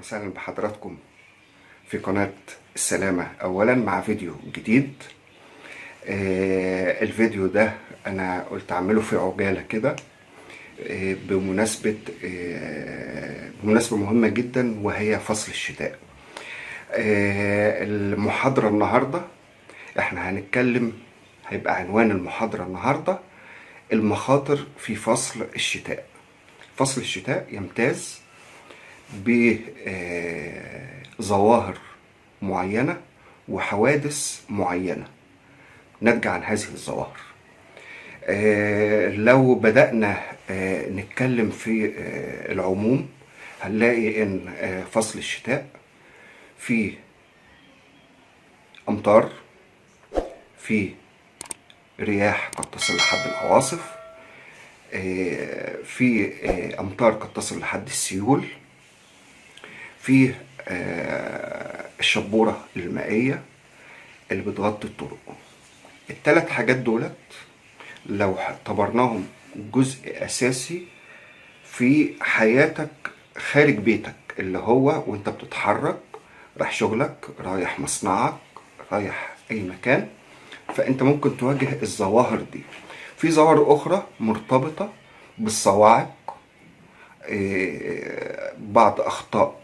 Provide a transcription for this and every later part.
وسهلا بحضراتكم في قناة السلامة أولا مع فيديو جديد. الفيديو ده أنا قلت أعمله في عجالة كده بمناسبة مهمة جدا، وهي فصل الشتاء. المحاضرة النهاردة احنا هنتكلم، هيبقى عنوان المحاضرة النهاردة المخاطر في فصل الشتاء. فصل الشتاء يمتاز بظواهر معينة وحوادث معينة ناتجة عن هذه الظواهر. لو بدأنا نتكلم في العموم هنلاقي ان فصل الشتاء فيه أمطار، فيه رياح قد تصل لحد العواصف، في أمطار قد تصل لحد السيول، في الشبورة المائية اللي بتغطي الطرق. الثلاث حاجات دولت لو اعتبرناهم جزء أساسي في حياتك خارج بيتك، اللي هو وانت بتتحرك رايح شغلك، رايح مصنعك، رايح أي مكان، فانت ممكن تواجه الظواهر دي. في ظواهر أخرى مرتبطة بالصواعق، بعض أخطاء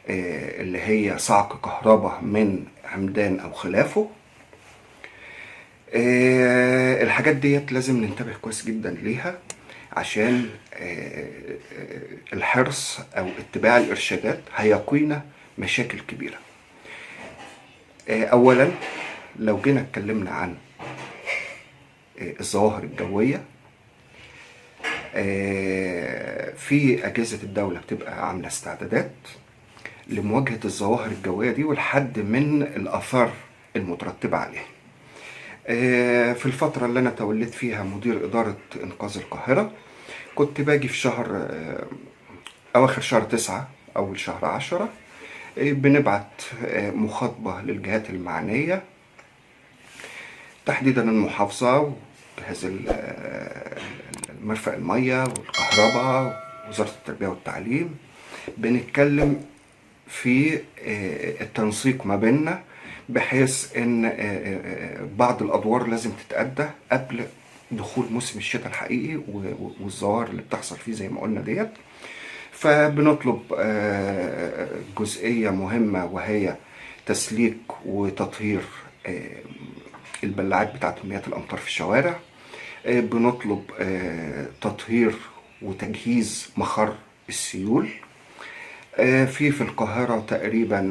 اللي هي صعق كهرباء من عمدان أو خلافه. الحاجات ديت لازم ننتبه كويس جدا ليها، عشان الحرص أو اتباع الإرشادات هيقينا مشاكل كبيرة. أولا لو جينا اتكلمنا عن الظواهر الجوية، في أجهزة الدولة بتبقى عاملة استعدادات لمواجهة الظواهر الجوية دي والحد من الآثار المترتبة عليها. في الفترة اللي أنا توليت فيها مدير إدارة إنقاذ القاهرة، كنت باجي في شهر أواخر شهر 9 أول شهر 10، بنبعت مخاطبة للجهات المعنية، تحديدا المحافظة وجهاز مرفأ المية والكهرباء ووزارة التربية والتعليم. بنتكلم في التنسيق ما بيننا، بحيث ان بعض الادوار لازم تتأدى قبل دخول موسم الشتاء الحقيقي والظواهر اللي بتحصل فيه زي ما قلنا ديت. فبنطلب جزئية مهمة، وهي تسليك وتطهير البلاعات بتاعت مياه الامطار في الشوارع. بنطلب تطهير وتجهيز مخر السيول. في القاهرة تقريبا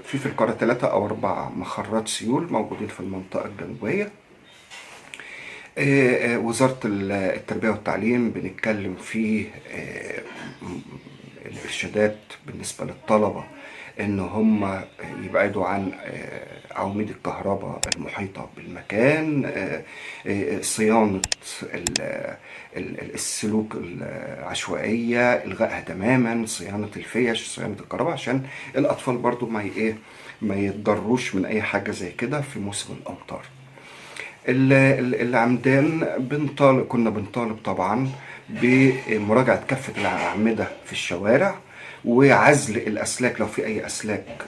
في القاهرة 3 أو 4 مخرات سيول موجودين في المنطقة الجنوبية. وزارة التربية والتعليم بنتكلم في الإرشادات بالنسبة للطلبة إن هم يبعدوا عن عواميد الكهرباء المحيطة بالمكان، صيانة السلوك العشوائية إلغائها تماما، صيانة الفيش، صيانة الكهرباء، عشان الأطفال برضو ما يتضروش من أي حاجة زي كده في موسم الأمطار. العمدان كنا بنطالب طبعا بمراجعة كافة الأعمدة في الشوارع، وعزل الأسلاك لو في أي أسلاك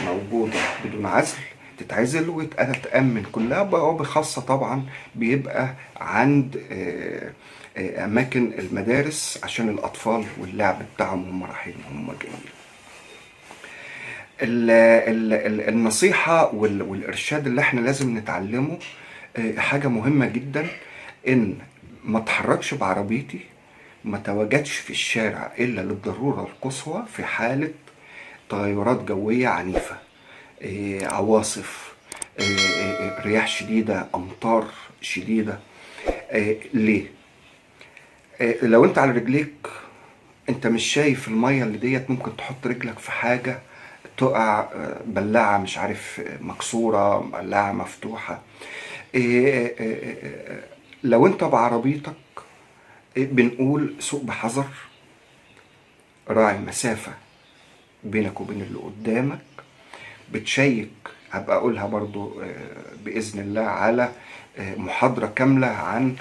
موجودة بدون عزل تتعزل وتتأمن كلها، وبخاصة طبعا بيبقى عند أماكن المدارس عشان الأطفال واللعب بتاعهم هم رايحين وهم جايين. النصيحة والإرشاد اللي احنا لازم نتعلمه حاجة مهمة جدا، إن ما اتحركش بعربيتي، ما تواجدش في الشارع إلا للضرورة القصوى في حالة تغيرات جوية عنيفة، عواصف، رياح شديدة، أمطار شديدة. ليه؟ لو انت على رجليك انت مش شايف المية اللي ديت، ممكن تحط رجلك في حاجة تقع، بلاعة مش عارف مكسورة، بلاعة مفتوحة. لو انت بعربيتك بنقول سوق بحذر، راعي مسافة بينك وبين اللي قدامك، بتشيك. هبقى اقولها برضو بإذن الله على محاضرة كاملة عن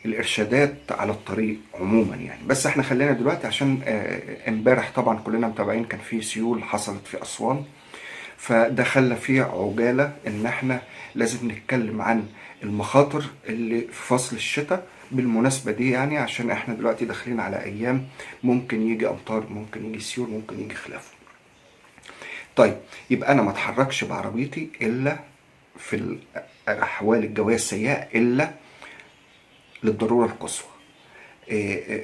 الارشادات على الطريق عموما يعني. بس احنا خلينا دلوقتي عشان امبارح طبعا كلنا متابعين كان في سيول حصلت في اسوان، فده خلى فيه عجالة ان احنا لازم نتكلم عن المخاطر اللي في فصل الشتاء بالمناسبة دي يعني، عشان احنا دلوقتي داخلين على ايام ممكن يجي امطار، ممكن يجي سيول، ممكن يجي خلافه. طيب يبقى انا ما اتحركش بعربيتي الا في الاحوال الجوية السيئة الا للضرورة القصوى.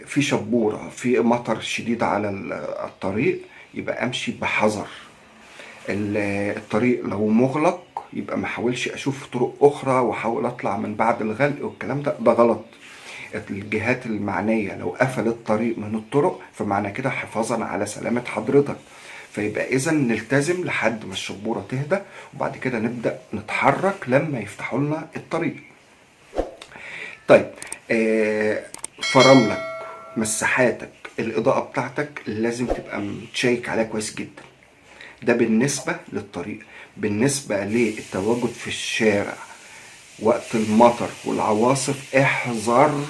في شبورة، في مطر شديد على الطريق، يبقى امشي بحذر. الطريق لو مغلق يبقى ما احاولش اشوف طرق اخرى واحاول اطلع من بعد الغلق، والكلام ده غلط. الجهات المعنية لو قفلت الطريق من الطرق فمعنى كده حفاظا على سلامة حضرتك، فيبقى اذا نلتزم لحد ما الشبورة تهدى، وبعد كده نبدأ نتحرك لما يفتحوا لنا الطريق. طيب فراملك، مساحاتك، الاضاءة بتاعتك لازم تبقى متشيك عليها كويس جدا. ده بالنسبة للطريق. بالنسبة للتواجد في الشارع وقت المطر والعواصف، احذر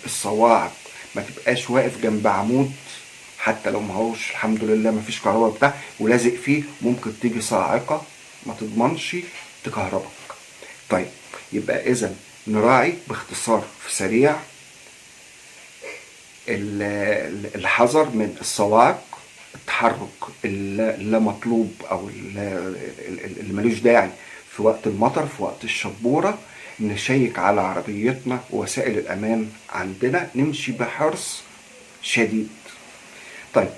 الصواعق. ما تبقاش واقف جنب عمود حتى لو ما هوش الحمد لله ما فيش كهرباء بتاع ولازق فيه، ممكن تيجي صاعقة ما تضمنش تكهربك. طيب يبقى اذا نراعي باختصار في سريع الحذر من الصواعق، التحرك اللا مطلوب او اللي ملوش داعي في وقت المطر، في وقت الشبورة. نشيك على عربيتنا ووسائل الامان عندنا، نمشي بحرص شديد. طيب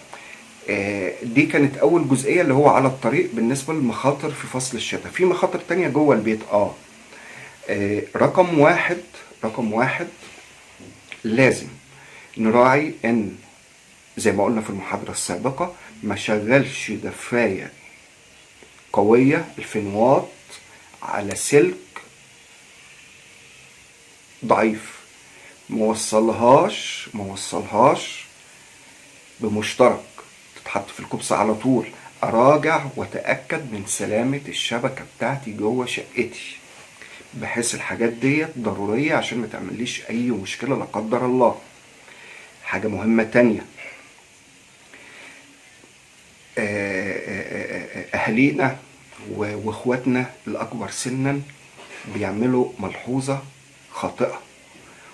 دي كانت اول جزئية اللي هو على الطريق بالنسبة للمخاطر في فصل الشتاء. في مخاطر تانية جوه البيت. رقم واحد لازم نراعي ان زي ما قلنا في المحاضرة السابقة ما شغلش دفاية قوية الفنوات على سلك ضعيف، موصلهاش بمشترك تتحط في الكبس على طول. اراجع واتأكد من سلامة الشبكة بتاعتي جوه شقتي، بحيث الحاجات دي ضرورية عشان ما تعمليش اي مشكلة لا قدر الله. حاجة مهمة تانية، اهالينا واخواتنا الاكبر سنا بيعملوا ملحوظة خاطئة،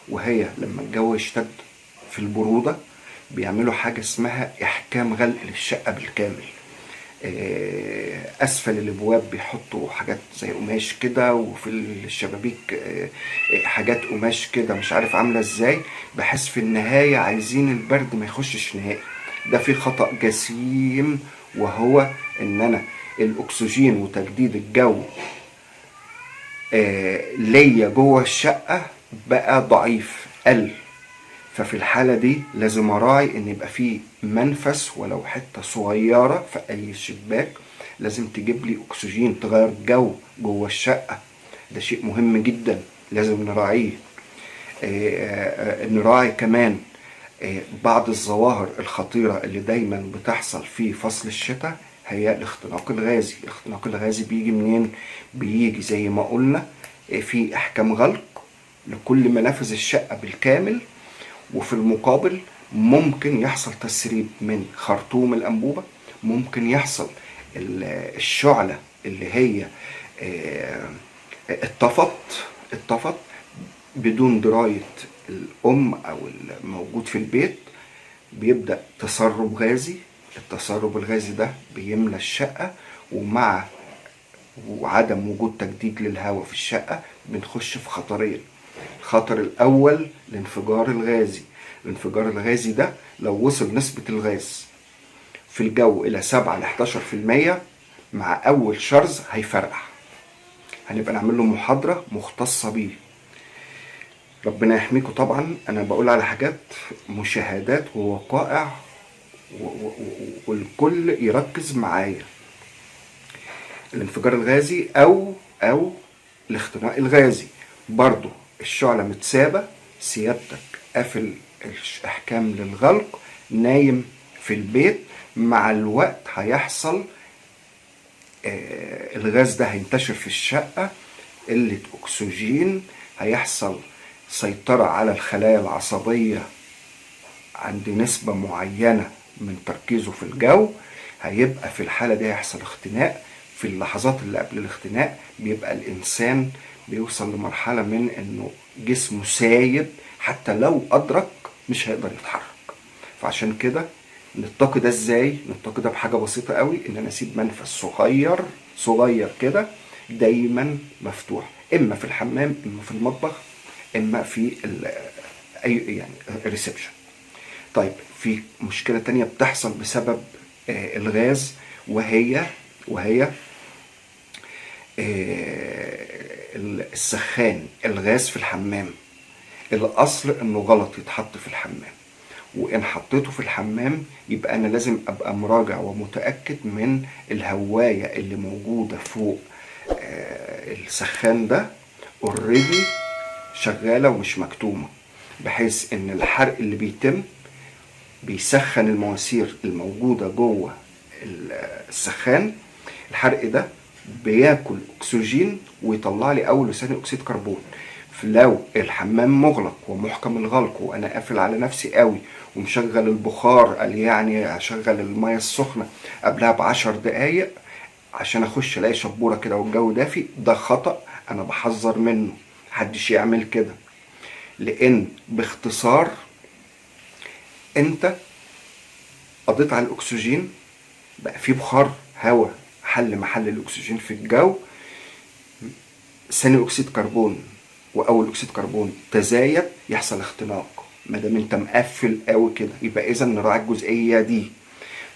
وهي لما الجو يشتد في البرودة بيعملوا حاجة اسمها احكام غلق للشقة بالكامل. اسفل الابواب بيحطوا حاجات زي قماش كده، وفي الشبابيك حاجات قماش كده مش عارف عاملة ازاي، بحيث في النهاية عايزين البرد ما يخشش نهائي. ده في خطأ جسيم، وهو ان انا الاكسجين وتجديد الجو ليا جوه الشقة بقى ضعيف، قل. ففي الحالة دي لازم اراعي ان يبقى فيه منفس ولو حتة صغيرة في اي شباك، لازم تجيب لي اكسجين تغير الجو جوه الشقة. ده شيء مهم جدا لازم نراعيه. نراعي كمان بعض الظواهر الخطيرة اللي دايما بتحصل في فصل الشتاء، هي الاختناق الغازي. الاختناق الغازي بيجي منين؟ بيجي زي ما قلنا في احكام غلق لكل منافذ الشقة بالكامل، وفي المقابل ممكن يحصل تسريب من خرطوم الأنبوبة، ممكن يحصل الشعلة اللي هي اتطفت بدون دراية الأم أو الموجود في البيت، بيبدأ تسرب غازي. التسرب الغازي ده بيملى الشقة، ومع وعدم وجود تجديد للهواء في الشقة بنخش في خطرين. الخطر الأول الانفجار الغازي. الانفجار الغازي ده لو وصل نسبة الغاز في الجو إلى 7 ل 11%، مع أول شرز هيفرقع. هنبقى نعمل له محاضرة مختصة بيه. ربنا يحميكم. طبعا أنا بقول على حاجات مشاهدات ووقائع، والكل يركز معايا. الانفجار الغازي أو الاختناق الغازي برضو الشعلة متسابة، سيادتك قافل الاحكام للغلق، نايم في البيت، مع الوقت هيحصل الغاز ده هينتشر في الشقة، قلة اكسجين، هيحصل سيطرة على الخلايا العصبية عند نسبة معينة من تركيزه في الجو، هيبقى في الحالة دي هيحصل اختناق. في اللحظات اللي قبل الاختناق بيبقى الإنسان بيوصل لمرحلة من إنه جسمه سايب، حتى لو أدرك مش هيقدر يتحرك. فعشان كده نتقي ده ازاي؟ نتقي ده بحاجة بسيطة قوي، إن أنا أسيب منفذ صغير صغير كده دايما مفتوح، إما في الحمام، إما في المطبخ، إما في أي يعني ريسبشن. طيب في مشكلة تانية بتحصل بسبب الغاز، وهي السخان. الغاز في الحمام الأصل إنه غلط يتحط في الحمام، وإن حطيته في الحمام يبقى أنا لازم أبقى مراجع ومتأكد من الهواية اللي موجودة فوق السخان ده اوريدي شغالة ومش مكتومة، بحيث إن الحرق اللي بيتم بيسخن المواسير الموجودة جوه السخان. الحرق ده بياكل أكسجين ويطلع لي أول ثاني أكسيد كربون. لو الحمام مغلق ومحكم الغلق وأنا قافل على نفسي قوي ومشغل البخار، قال يعني هشغل المية السخنة قبلها ب10 دقايق عشان أخش ألاقي شبورة كده والجو دافي، ده خطأ أنا بحذر منه، محدش يعمل كده. لأن باختصار أنت قضيت على الأكسجين، بقى في بخار هواء حل محل الأكسجين في الجو، ثاني أكسيد كربون وأول أكسيد كربون تزايد، يحصل اختناق. ما دام أنت مقفل قوي كده، يبقى إذا نراعي الجزئية دي.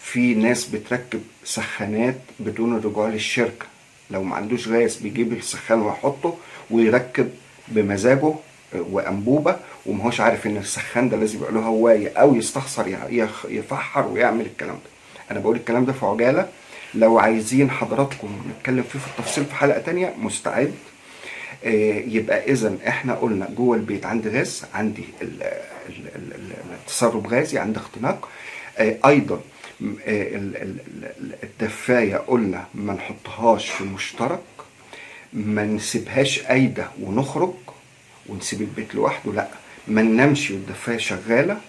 في ناس بتركب سخانات بدون الرجوع للشركة، لو ما عندوش غاز بيجيب السخان ويحطه ويركب بمزاجه وأنبوبة، ومهوش عارف إن السخان ده لازم يبقى له هواية أو يستخسر يفحر ويعمل الكلام ده. أنا بقول الكلام ده في عجالة، لو عايزين حضراتكم نتكلم فيه في التفصيل في حلقة تانية مستعد. يبقى إذا إحنا قلنا جوه البيت عندي غاز، عندي التسرب غازي، عندي اختناق. أيضا الدفاية قلنا ما نحطهاش في مشترك، ما نسيبهاش قايدة ونخرج ونسيب البيت لوحده، لا، ما ننامش والدفاية شغالة،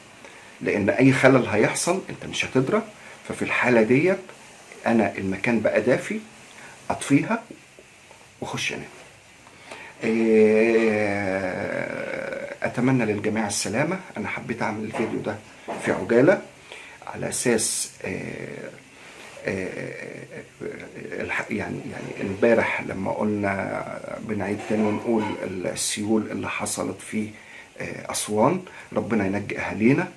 لأن أي خلل هيحصل أنت مش هتدرى. ففي الحالة ديت أنا المكان بقى دافي، أطفيها وأخش أنام. أتمنى للجميع السلامة. أنا حبيت أعمل الفيديو ده في عجالة على أساس يعني امبارح لما قلنا بنعيد تاني ونقول السيول اللي حصلت في أسوان، ربنا ينجي أهالينا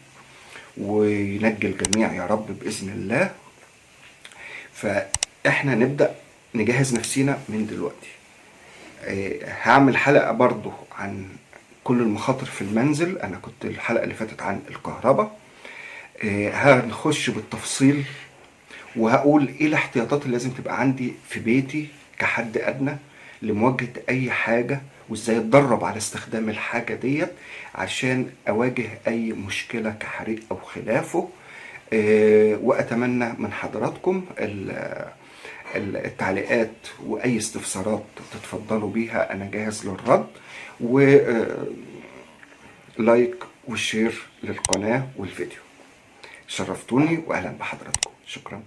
وينجي الجميع يا رب بإذن الله. فإحنا نبدأ نجهز نفسينا من دلوقتي. هعمل حلقة برضو عن كل المخاطر في المنزل. أنا كنت الحلقة اللي فاتت عن الكهرباء، هنخش بالتفصيل وهقول ايه الاحتياطات اللي لازم تبقى عندي في بيتي كحد ادنى لمواجهة اي حاجة، وازاي اتدرب على استخدام الحاجة ديت عشان اواجه اي مشكلة كحريق او خلافه. واتمنى من حضراتكم التعليقات واي استفسارات تتفضلوا بيها، انا جاهز للرد. ولايك وشير للقناة والفيديو. شرفتوني واهلا بحضراتكم. شكرا.